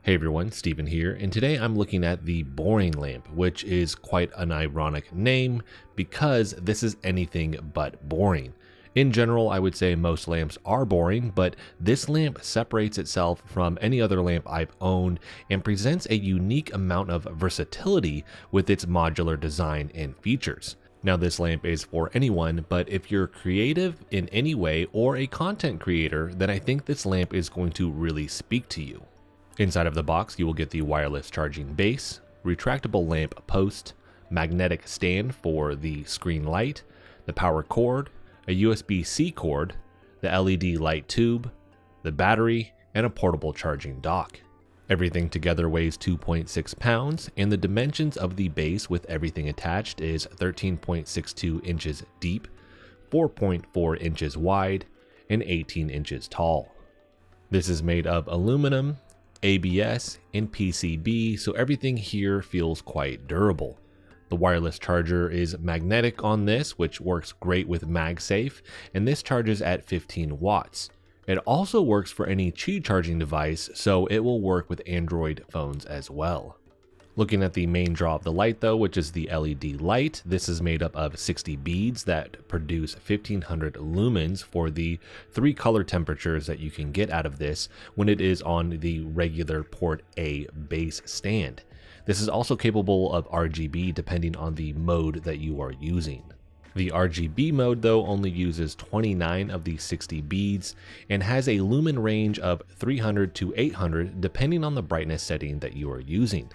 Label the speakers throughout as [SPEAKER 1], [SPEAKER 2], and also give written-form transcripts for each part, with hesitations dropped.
[SPEAKER 1] Hey everyone, Steven here, and today I'm looking at the boring lamp, which is quite an ironic name because this is anything but boring. In general, I would say most lamps are boring, but this lamp separates itself from any other lamp I've owned and presents a unique amount of versatility with its modular design and features. Now this lamp is for anyone, but if you're creative in any way or a content creator, then I think this lamp is going to really speak to you. Inside of the box, you will get the wireless charging base, retractable lamp post, magnetic stand for the screen light, the power cord, a USB-C cord, the LED light tube, the battery, and a portable charging dock. Everything together weighs 2.6 pounds, and the dimensions of the base with everything attached is 13.62 inches deep, 4.4 inches wide, and 18 inches tall. This is made of aluminum, ABS, and PCB, so everything here feels quite durable. The wireless charger is magnetic on this, which works great with MagSafe, and this charges at 15 watts. It also works for any Qi charging device, so it will work with Android phones as well. Looking at the main draw of the light though, which is the LED light, this is made up of 60 beads that produce 1500 lumens for the 3 color temperatures that you can get out of this when it is on the regular port A base stand. This is also capable of RGB depending on the mode that you are using. The RGB mode though only uses 29 of the 60 beads and has a lumen range of 300 to 800 depending on the brightness setting that you are using.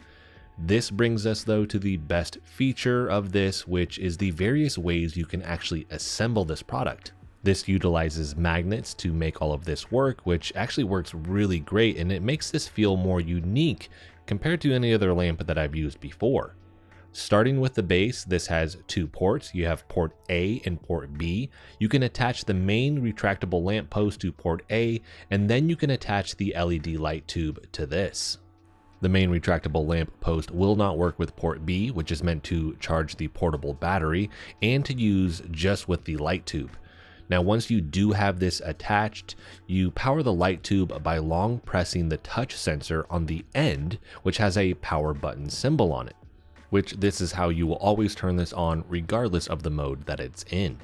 [SPEAKER 1] This brings us though to the best feature of this, which is the various ways you can actually assemble this product. This utilizes magnets to make all of this work, which actually works really great, and it makes this feel more unique compared to any other lamp that I've used before. Starting with the base, this has 2 ports. You have port A and port B. You can attach the main retractable lamp post to port A, and then you can attach the LED light tube to this. The main retractable lamp post will not work with port B, which is meant to charge the portable battery and to use just with the light tube. Now, once you do have this attached, you power the light tube by long pressing the touch sensor on the end, which has a power button symbol on it, which this is how you will always turn this on regardless of the mode that it's in.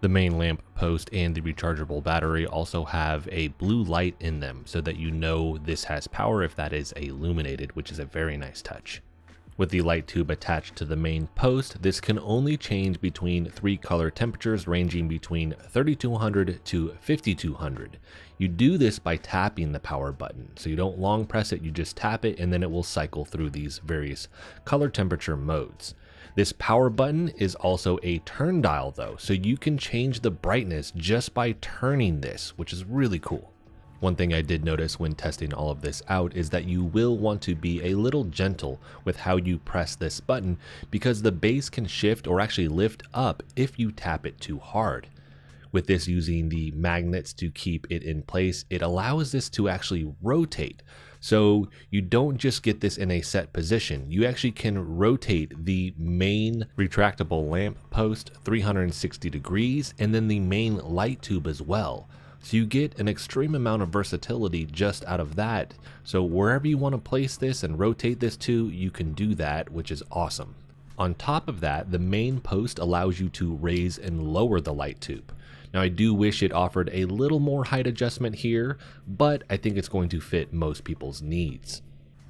[SPEAKER 1] The main lamp post and the rechargeable battery also have a blue light in them so that you know this has power if that is illuminated, which is a very nice touch. With the light tube attached to the main post, this can only change between 3 color temperatures ranging between 3200 to 5200. You do this by tapping the power button, so you don't long press it, you just tap it and then it will cycle through these various color temperature modes. This power button is also a turn dial though, so you can change the brightness just by turning this, which is really cool. One thing I did notice when testing all of this out is that you will want to be a little gentle with how you press this button because the base can shift or actually lift up if you tap it too hard. With this using the magnets to keep it in place, it allows this to actually rotate. So you don't just get this in a set position, you actually can rotate the main retractable lamp post 360 degrees and then the main light tube as well. So you get an extreme amount of versatility just out of that. So wherever you want to place this and rotate this to, you can do that, which is awesome. On top of that, the main post allows you to raise and lower the light tube. Now I do wish it offered a little more height adjustment here, but I think it's going to fit most people's needs.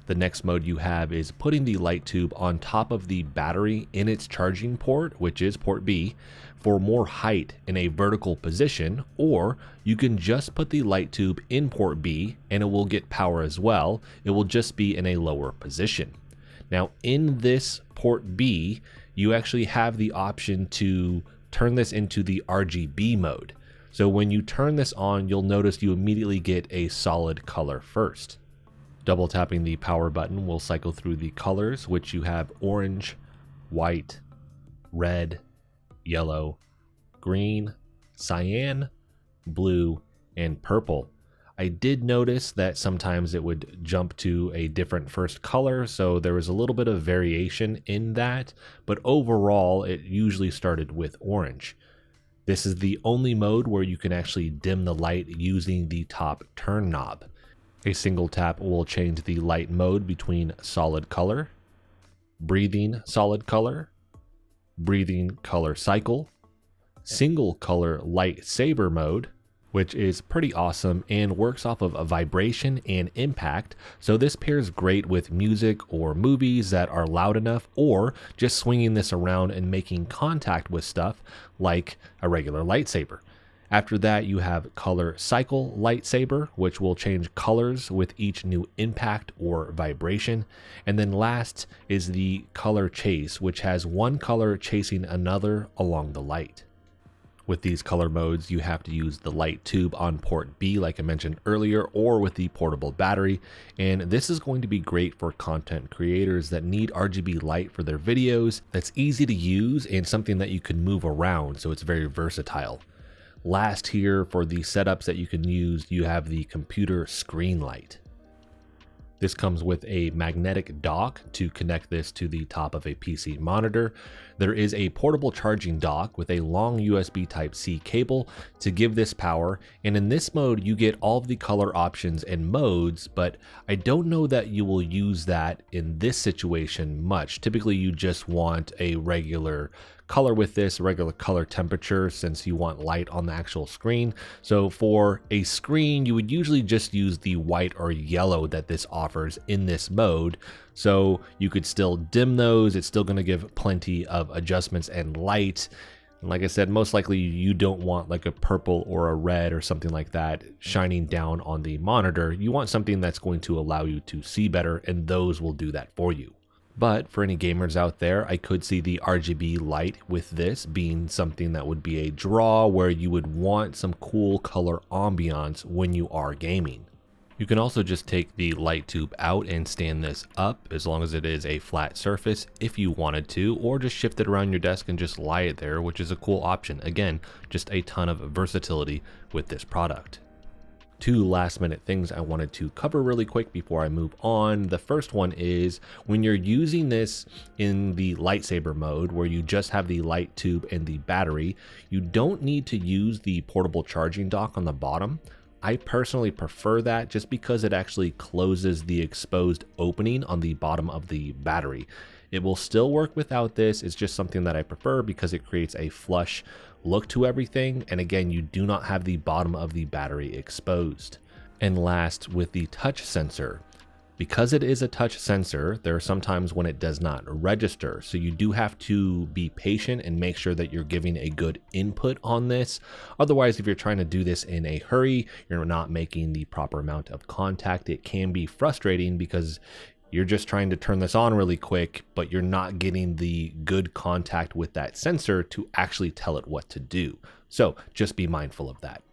[SPEAKER 1] The next mode you have is putting the light tube on top of the battery in its charging port, which is port B, for more height in a vertical position, or you can just put the light tube in port B and it will get power as well. It will just be in a lower position. Now in this port B, you actually have the option to turn this into the RGB mode. So when you turn this on, you'll notice you immediately get a solid color first. Double tapping the power button will cycle through the colors, which you have orange, white, red, yellow, green, cyan, blue, and purple. I did notice that sometimes it would jump to a different first color, so there was a little bit of variation in that, but overall it usually started with orange. This is the only mode where you can actually dim the light using the top turn knob. A single tap will change the light mode between solid color, breathing solid color, breathing color cycle, single color lightsaber mode, which is pretty awesome and works off of a vibration and impact. So this pairs great with music or movies that are loud enough, or just swinging this around and making contact with stuff like a regular lightsaber. After that, you have color cycle lightsaber, which will change colors with each new impact or vibration. And then last is the color chase, which has one color chasing another along the light. With these color modes, you have to use the light tube on port B, like I mentioned earlier, or with the portable battery. And this is going to be great for content creators that need RGB light for their videos. That's easy to use and something that you can move around, so it's very versatile. Last here, for the setups that you can use, you have the computer screen light. This comes with a magnetic dock to connect this to the top of a PC monitor. There is a portable charging dock with a long USB Type-C cable to give this power, and in this mode you get all of the color options and modes, but I don't know that you will use that in this situation much. Typically you just want a regular color with this, regular color temperature, since you want light on the actual screen. So for a screen, you would usually just use the white or yellow that this offers in this mode. So you could still dim those. It's still going to give plenty of adjustments and light. And like I said, most likely you don't want like a purple or a red or something like that shining down on the monitor. You want something that's going to allow you to see better, and those will do that for you. But for any gamers out there, I could see the RGB light with this being something that would be a draw, where you would want some cool color ambiance when you are gaming. You can also just take the light tube out and stand this up, as long as it is a flat surface, if you wanted to, or just shift it around your desk and just lie it there, which is a cool option. Again, just a ton of versatility with this product. Two last minute things I wanted to cover really quick before I move on. The first one is when you're using this in the lightsaber mode, where you just have the light tube and the battery, you don't need to use the portable charging dock on the bottom. I personally prefer that just because it actually closes the exposed opening on the bottom of the battery. It will still work without this. It's just something that I prefer because it creates a flush look to everything. And again, you do not have the bottom of the battery exposed. And last, with the touch sensor, because it is a touch sensor, there are some times when it does not register. So you do have to be patient and make sure that you're giving a good input on this. Otherwise, if you're trying to do this in a hurry, you're not making the proper amount of contact. It can be frustrating because you're just trying to turn this on really quick, but you're not getting the good contact with that sensor to actually tell it what to do. So just be mindful of that.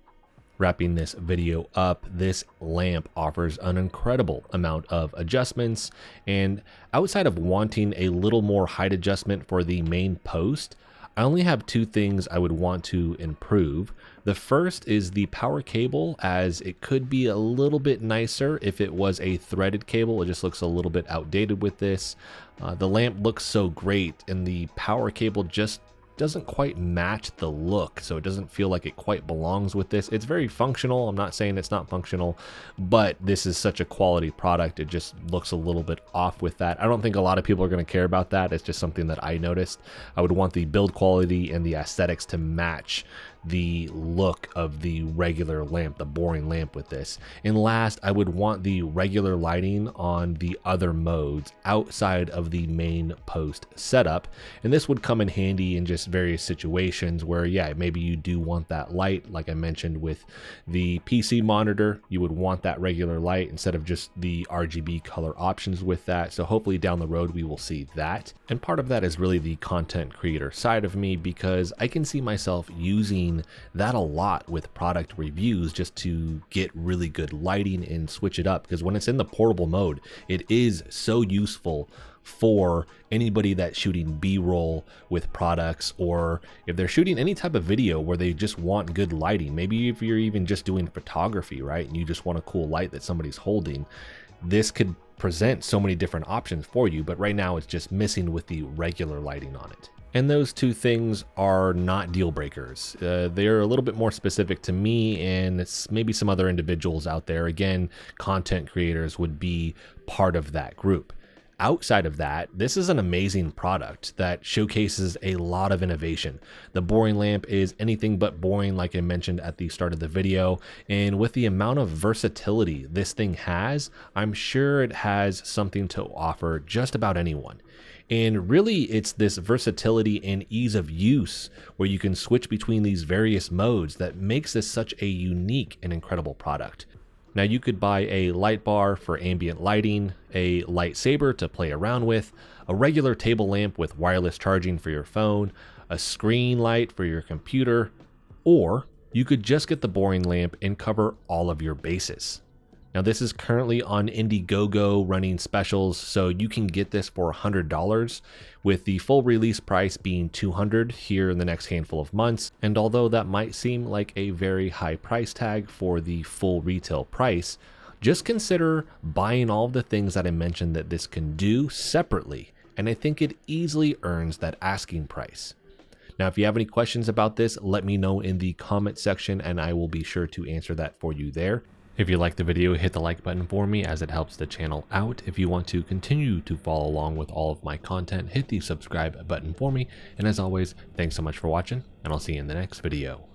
[SPEAKER 1] Wrapping this video up, this lamp offers an incredible amount of adjustments, and outside of wanting a little more height adjustment for the main post, I only have two things I would want to improve. The first is the power cable, as it could be a little bit nicer if it was a threaded cable. It just looks a little bit outdated with this. The lamp looks so great, and the power cable just doesn't quite match the look, so it doesn't feel like it quite belongs with this. It's very functional. I'm not saying it's not functional, but this is such a quality product. It just looks a little bit off with that. I don't think a lot of people are going to care about that. It's just something that I noticed. I would want the build quality and the aesthetics to match the look of the regular lamp, the boring lamp with this. And last, I would want the regular lighting on the other modes outside of the main post setup. And this would come in handy in just various situations where, yeah, maybe you do want that light. Like I mentioned with the PC monitor, you would want that regular light instead of just the RGB color options with that. So hopefully down the road, we will see that. And part of that is really the content creator side of me, because I can see myself using that a lot with product reviews just to get really good lighting and switch it up, because when it's in the portable mode, it is so useful for anybody that's shooting B-roll with products, or if they're shooting any type of video where they just want good lighting. Maybe if you're even just doing photography, right, and you just want a cool light that somebody's holding, this could present so many different options for you, but right now it's just missing with the regular lighting on it. And those two things are not deal breakers. They're a little bit more specific to me and maybe some other individuals out there. Again, content creators would be part of that group. Outside of that, this is an amazing product that showcases a lot of innovation. The boring lamp is anything but boring, like I mentioned at the start of the video. And with the amount of versatility this thing has, I'm sure it has something to offer just about anyone. And really, it's this versatility and ease of use where you can switch between these various modes that makes this such a unique and incredible product. Now, you could buy a light bar for ambient lighting, a lightsaber to play around with, a regular table lamp with wireless charging for your phone, a screen light for your computer, or you could just get the boring lamp and cover all of your bases. Now, this is currently on Indiegogo running specials, so you can get this for $100, with the full release price being $200 here in the next handful of months. And although that might seem like a very high price tag for the full retail price, just consider buying all of the things that I mentioned that this can do separately, and I think it easily earns that asking price. Now, if you have any questions about this, let me know in the comment section, and I will be sure to answer that for you there. If you liked the video, hit the like button for me as it helps the channel out. If you want to continue to follow along with all of my content, hit the subscribe button for me. And as always, thanks so much for watching, and I'll see you in the next video.